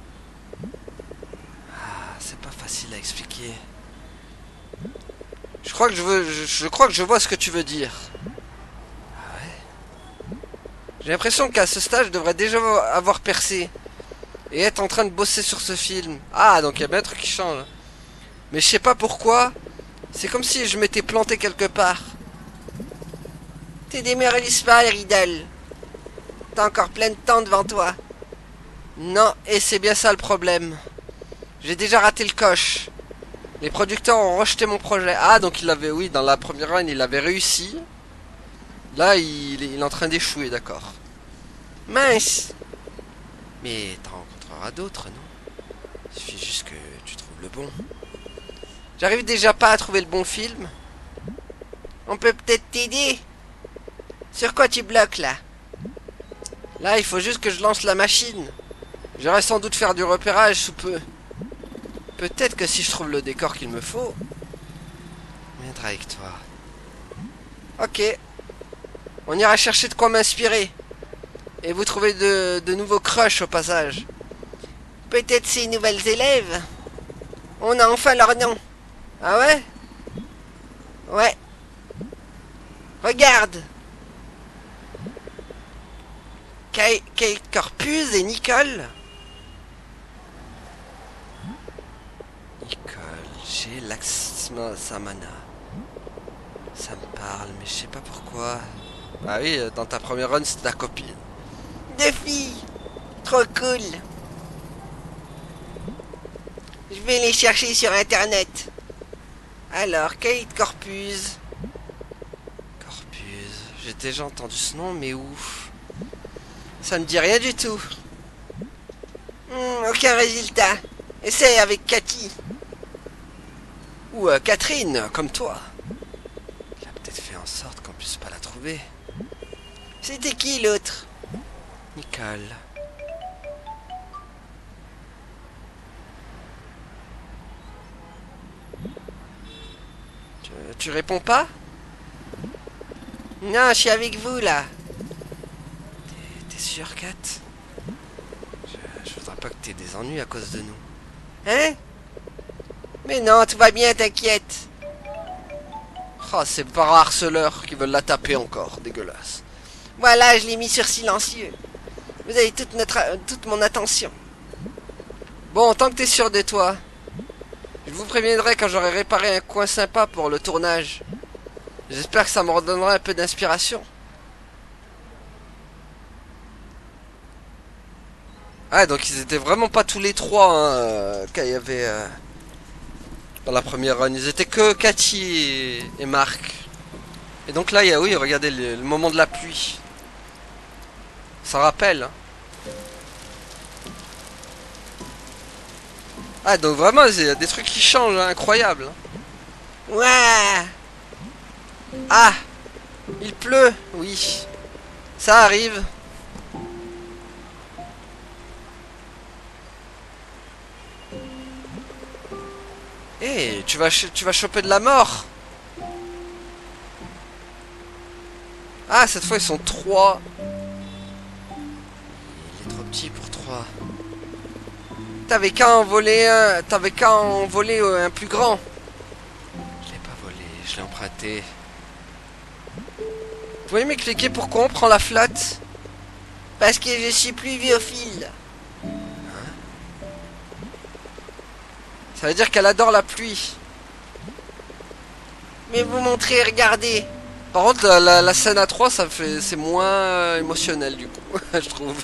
Ah, c'est pas facile à expliquer. Je crois que je vois ce que tu veux dire. Ah ouais? J'ai l'impression qu'à ce stage, je devrais déjà avoir percé. Et être en train de bosser sur ce film. Ah, donc il y a bien un truc qui change. Mais je sais pas pourquoi. C'est comme si je m'étais planté quelque part. T'es démoralise pas, Riddle. T'as encore plein de temps devant toi. Non, et c'est bien ça le problème. J'ai déjà raté le coche. Les producteurs ont rejeté mon projet. Ah, donc il avait, oui, dans la première run, il avait réussi. Là, il est en train d'échouer, d'accord. Mince. Mais t'en rencontreras d'autres, non? Il suffit juste que tu trouves le bon. J'arrive déjà pas à trouver le bon film. On peut peut-être t'aider. Sur quoi tu bloques là? Là, il faut juste que je lance la machine. J'aurais sans doute faire du repérage sous peu. Peut-être que si je trouve le décor qu'il me faut, je viendrai avec toi. Ok. On ira chercher de quoi m'inspirer. Et vous trouvez de nouveaux crushs au passage. Peut-être ces nouvelles élèves. On a enfin leur nom. Ah ouais? Ouais. Regarde. Kate Corpus et Nicole. Nicole, j'ai Laxma Samana. Ça me parle, mais je sais pas pourquoi. Ah oui, dans ta première run, c'était ta copine. Deux filles. Trop cool. Je vais les chercher sur internet. Alors, Kate Corpus. Corpus. J'ai déjà entendu ce nom, mais où? Ça ne dit rien du tout. Aucun résultat. Essaye avec Cathy. Ou Catherine, comme toi. Il a peut-être fait en sorte qu'on puisse pas la trouver. C'était qui l'autre? Nicole. Tu réponds pas? Non, je suis avec vous là. T'es sûr, Kat? Je voudrais pas que t'aies des ennuis à cause de nous. Hein? Mais non, tout va bien, t'inquiète. Oh, ces harceleurs qui veulent la taper encore, dégueulasse. Voilà, je l'ai mis sur silencieux. Vous avez toute mon attention. Bon, tant que t'es sûr de toi, je vous préviendrai quand j'aurai réparé un coin sympa pour le tournage. J'espère que ça me redonnera un peu d'inspiration. Ah, donc ils étaient vraiment pas tous les trois, hein, quand il y avait... dans la première run. Ils étaient que Cathy et Marc. Et donc là, il y a, oui, regardez le moment de la pluie. Ça rappelle. Hein. Ah, donc vraiment, il y a des trucs qui changent, hein, incroyable. Hein. Ouais. Ah, il pleut, oui. Ça arrive. Eh, tu vas choper de la mort. Ah, cette fois, ils sont 3. Il est trop petit pour 3. T'avais qu'à en voler un. T'avais qu'à en voler un plus grand. Je l'ai pas volé, je l'ai emprunté. Vous pouvez m'expliquer pourquoi on prend la flotte? Parce que je suis pluviophile. Ça veut dire qu'elle adore la pluie. Mais vous montrez, regardez. Par contre, la scène à 3, c'est moins émotionnel du coup, je trouve.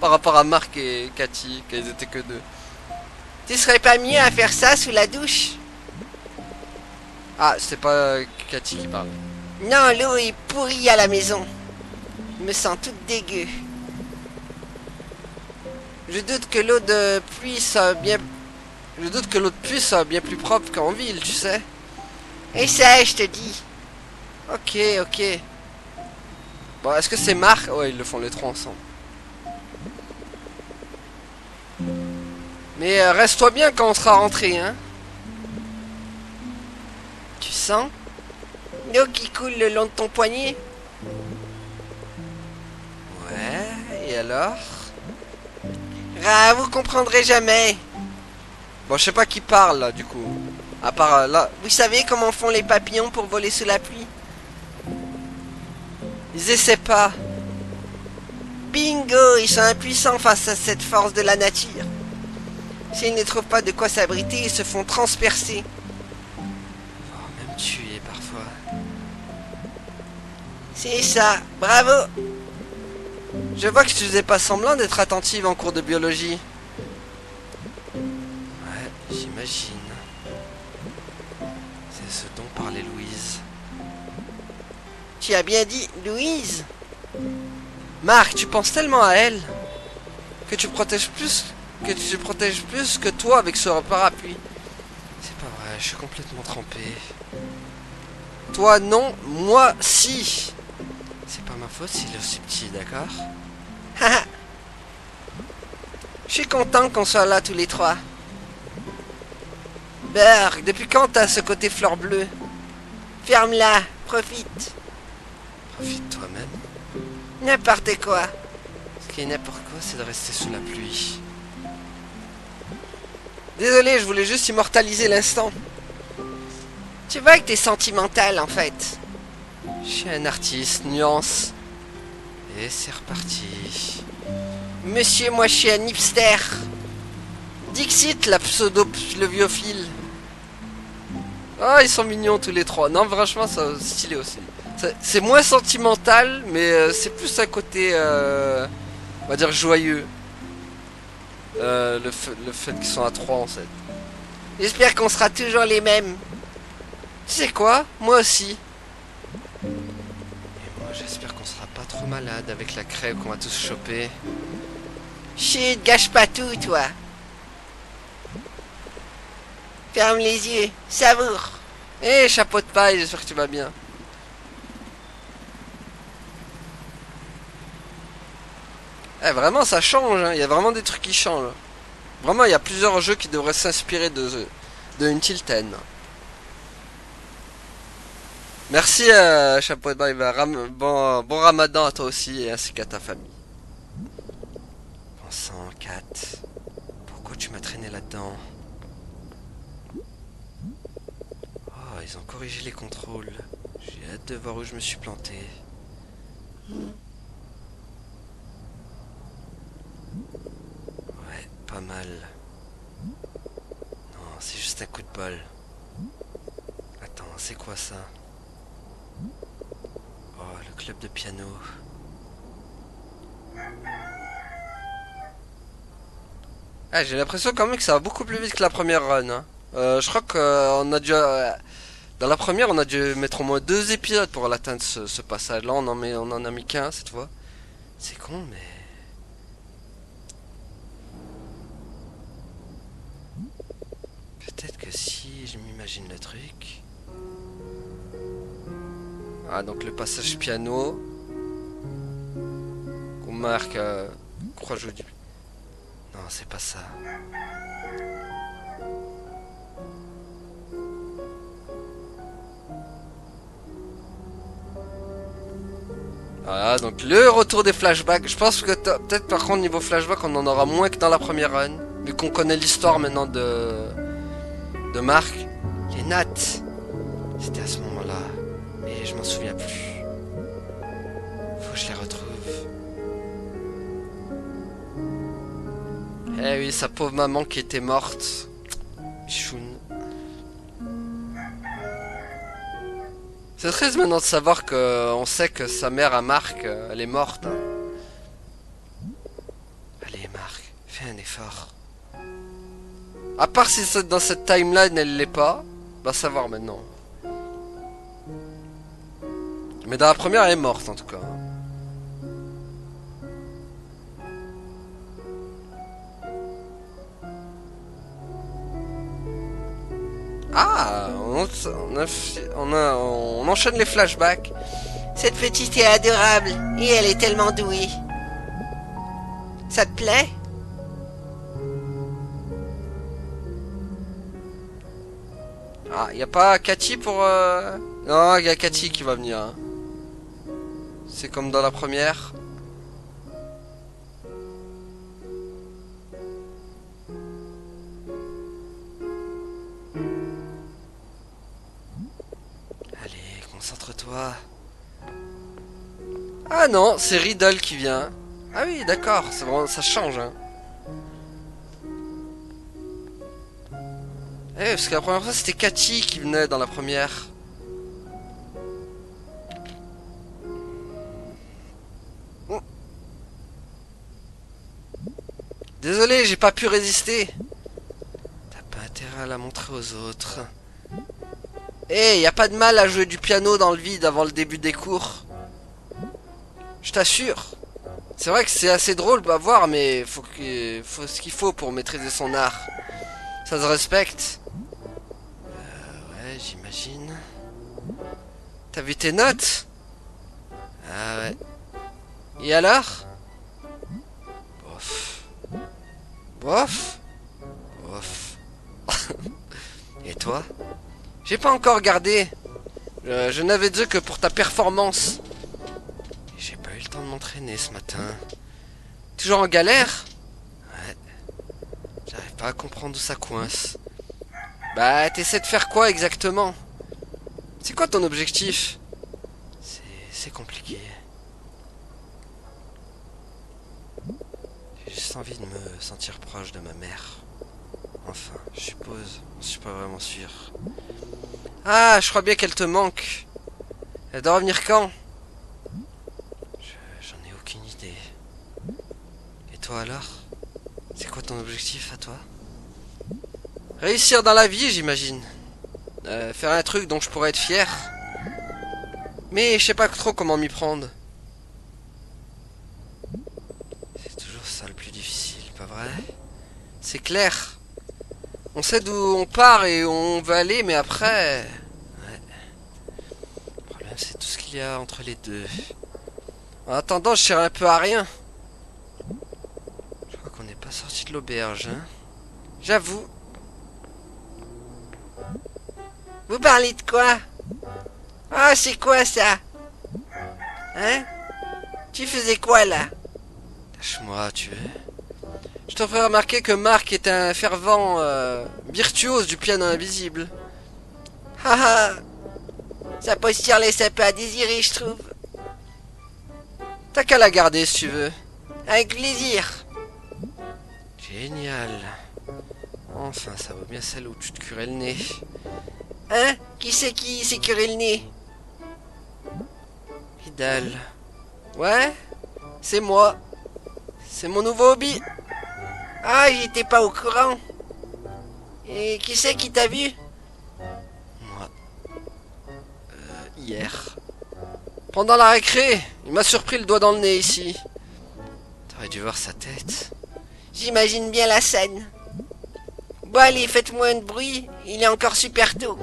Par rapport à Marc et Cathy, qu'elles étaient que 2. Tu serais pas mieux à faire ça sous la douche? Ah, c'est pas Cathy qui parle. Non, l'eau est pourrie à la maison. Je me sens toute dégueu. Je doute que l'eau de pluie soit bien... Je doute que l'eau de pluie soit bien plus propre qu'en ville, tu sais. Et ça, je te dis. Ok, ok. Bon, est-ce que c'est Marc? Ouais, ils le font les 3 ensemble. Mais reste-toi bien quand on sera rentré, hein. Tu sens? L'eau qui coule le long de ton poignet? Ouais, et alors? Ah, vous comprendrez jamais. Bon, je sais pas qui parle, là, du coup. À part là... Vous savez comment font les papillons pour voler sous la pluie? Ils essaient pas. Bingo, ils sont impuissants face à cette force de la nature. S'ils ne trouvent pas de quoi s'abriter, ils se font transpercer. Oh, même tuer parfois. C'est ça, bravo. Je vois que tu faisais pas semblant d'être attentive en cours de biologie. Ouais, j'imagine. C'est ce dont parlait Louise. Tu as bien dit Louise? Marc, tu penses tellement à elle que tu protèges plus que toi avec ce parapluie. C'est pas vrai, je suis complètement trempé. Toi non, moi si. C'est pas ma faute s'il est aussi petit, d'accord? Je suis content qu'on soit là tous les 3. Berg, depuis quand t'as ce côté fleur bleue? Ferme-la, profite. Profite toi-même. N'importe quoi. Ce qui est n'importe quoi, c'est de rester sous la pluie. Désolé, je voulais juste immortaliser l'instant. Tu vois que t'es sentimental en fait. Je suis un artiste, nuance. Et c'est reparti. Monsieur, moi je suis un hipster. Dixit, la pseudo-pluviophile. Oh, ils sont mignons tous les 3. Non, franchement, c'est stylé aussi. C'est moins sentimental, mais c'est plus un côté, on va dire, joyeux. Le fait qu'ils sont à 3 en fait. J'espère qu'on sera toujours les mêmes. Tu sais quoi? Moi aussi. Et moi, j'espère qu'on sera pas trop malade avec la crève qu'on va tous choper. Chut, gâche pas tout, toi. Ferme les yeux, savoure. Hé, chapeau de paille, j'espère que tu vas bien. Eh, vraiment, ça change, hein. Il y a vraiment des trucs qui changent. Vraiment, il y a plusieurs jeux qui devraient s'inspirer de Until 10. Merci, chapeau de paille. Bon ramadan à toi aussi, et ainsi qu'à ta famille. Pensant, Kat, pourquoi tu m'as traîné là-dedans? Oh, ils ont corrigé les contrôles. J'ai hâte de voir où je me suis planté. Ouais, pas mal. Non, c'est juste un coup de bol. Attends, c'est quoi ça? Oh, le club de piano. Ah, j'ai l'impression quand même que ça va beaucoup plus vite que la première run. Hein. Je crois qu'on a dû... dans la première, on a dû mettre au moins 2 épisodes pour l'atteindre ce passage. Là, on en a mis qu'un cette fois. C'est con, mais... Peut-être que si je m'imagine le truc... Ah, donc le passage piano... Qu'on marque... croix jouer du... Non, c'est pas ça. Voilà, donc le retour des flashbacks. Je pense que peut-être par contre niveau flashback on en aura moins que dans la première run. Vu qu'on connaît l'histoire maintenant de Mark. Les nattes. C'était à ce moment-là. Mais je m'en souviens plus. Faut que je les retrouve. Eh oui, sa pauvre maman qui était morte. Michoun. C'est triste maintenant de savoir que on sait que sa mère à Marc, elle est morte. Hein. Allez Marc, fais un effort. À part si dans cette timeline elle l'est pas, va savoir maintenant. Mais dans la première elle est morte en tout cas. Ah, on enchaîne les flashbacks. Cette petite est adorable et elle est tellement douée. Ça te plaît? Ah, y a pas Cathy pour... Non, y a Cathy qui va venir. Hein. C'est comme dans la première. Allez, concentre-toi. Ah non, c'est Riddle qui vient. Ah oui, d'accord, c'est vraiment, ça change. Hein. Eh, parce que la première fois c'était Cathy qui venait dans la première. Oh. Désolé, j'ai pas pu résister. T'as pas intérêt à la montrer aux autres. Eh, y a pas de mal à jouer du piano dans le vide avant le début des cours. Je t'assure. C'est vrai que c'est assez drôle à voir, mais faut ce qu'il faut pour maîtriser son art. Ça se respecte. Ouais, j'imagine. T'as vu tes notes? Ah ouais. Et alors? Bof. Bof. Bof. Et toi? J'ai pas encore regardé. Je n'avais dit que pour ta performance. Et j'ai pas eu le temps de m'entraîner ce matin. Toujours en galère? Ouais. J'arrive pas à comprendre où ça coince. Bah, t'essaies de faire quoi exactement? C'est quoi ton objectif? C'est compliqué. J'ai juste envie de me sentir proche de ma mère. Enfin, je suppose. Je suis pas vraiment sûr. Ah, je crois bien qu'elle te manque. Elle doit revenir quand? J'en ai aucune idée. Et toi alors? C'est quoi ton objectif à toi? Réussir dans la vie, j'imagine. Faire un truc dont je pourrais être fier. Mais je sais pas trop comment m'y prendre. C'est toujours ça le plus difficile, pas vrai? C'est clair. On sait d'où on part et où on veut aller, mais après... Ouais. Le problème, c'est tout ce qu'il y a entre les deux. En attendant, je sers un peu à rien. Je crois qu'on n'est pas sorti de l'auberge, hein. J'avoue. Vous parlez de quoi? Ah, c'est quoi ça? Hein? Tu faisais quoi là? Lâche-moi, tu veux. Je te ferai remarquer que Marc est un fervent virtuose du piano invisible. Haha. Sa posture laisse un peu à désirer, je trouve. T'as qu'à la garder si tu veux. Avec plaisir. Génial. Enfin, ça vaut bien celle où tu te curais le nez. Hein? Qui c'est qui s'est curé le nez? Idal. Ouais, c'est moi. C'est mon nouveau hobby. Ah, j'étais pas au courant. Et qui c'est qui t'a vu? Moi. Hier. Pendant la récré, il m'a surpris le doigt dans le nez ici. T'aurais dû voir sa tête. J'imagine bien la scène. Bon allez, faites-moi un bruit, il est encore super tôt.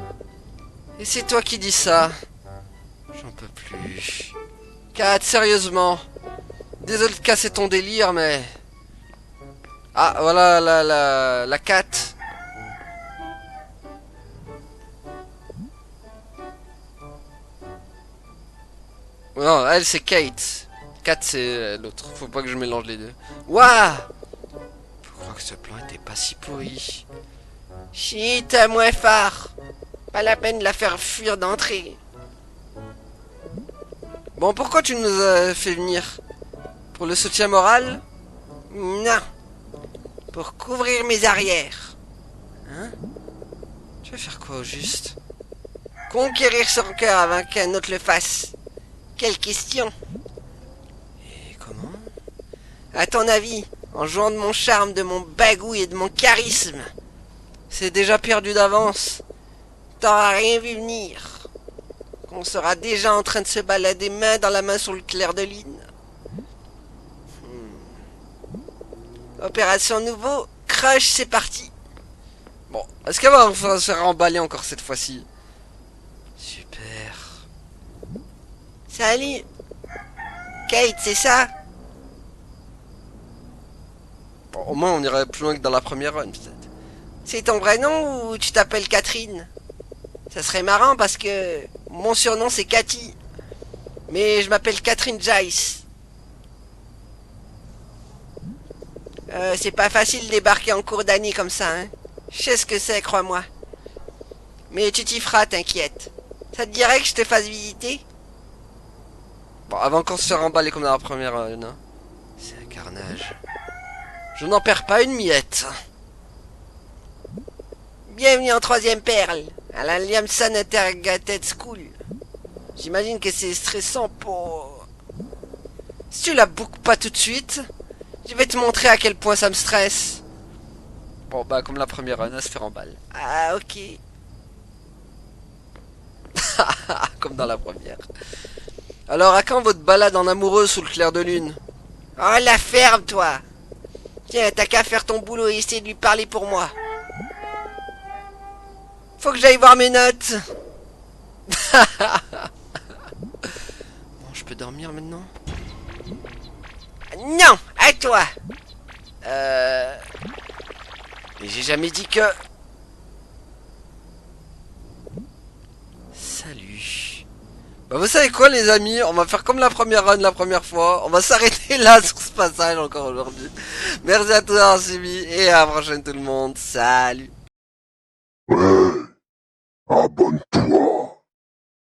Et c'est toi qui dis ça. J'en peux plus. Kat, sérieusement. Désolé de casser ton délire, mais... Ah, voilà la Kat. Non, elle c'est Kate. Kat c'est l'autre. Faut pas que je mélange les deux. Waouh! Je crois que ce plan était pas si pourri. Chut, moins fort. Pas la peine de la faire fuir d'entrée. Bon, pourquoi tu nous as fait venir? Pour le soutien moral? Non. Pour couvrir mes arrières. Hein? Tu vas faire quoi au juste? Conquérir son cœur avant qu'un autre le fasse. Quelle question? Et comment? À ton avis, en jouant de mon charme, de mon bagou et de mon charisme, C'est déjà perdu d'avance. t'auras rien vu venir. Qu'on sera déjà en train de se balader main dans la main sur le clair de lune. Opération nouveau, crush, c'est parti. Bon, est-ce qu'elle va se faire emballer encore cette fois-ci? Super. Salut. Kate, c'est ça? Bon, au moins on irait plus loin que dans la première run peut-être. C'est ton vrai nom ou tu t'appelles Catherine? Ça serait marrant parce que mon surnom c'est Cathy. Mais je m'appelle Catherine Jace. C'est pas facile de débarquer en cours d'année comme ça, hein. Je sais ce que c'est, crois-moi. Mais tu t'y feras, t'inquiète. Ça te dirait que je te fasse visiter? Bon, avant qu'on se fasse emballer comme dans la première run, hein. C'est un carnage. Je n'en perds pas une miette. Bienvenue en troisième perle, à la Liamson Intergated School. J'imagine que c'est stressant pour... Si tu la bookes pas tout de suite, je vais te montrer à quel point ça me stresse. Bon bah comme la première run, à se faire emballer. Ah, ok. Comme dans la première. Alors à quand votre balade en amoureux sous le clair de lune? Oh, la ferme, toi. Tiens, t'as qu'à faire ton boulot et essayer de lui parler pour moi. Faut que j'aille voir mes notes. Bon, je peux dormir maintenant? Non, à toi. Et j'ai jamais dit que... Salut. Bah vous savez quoi les amis? On va faire comme la première run la première fois. On va s'arrêter là sur ce passage encore aujourd'hui. Merci à tous d'avoir suivi et à la prochaine tout le monde. Salut. Ouais, abonne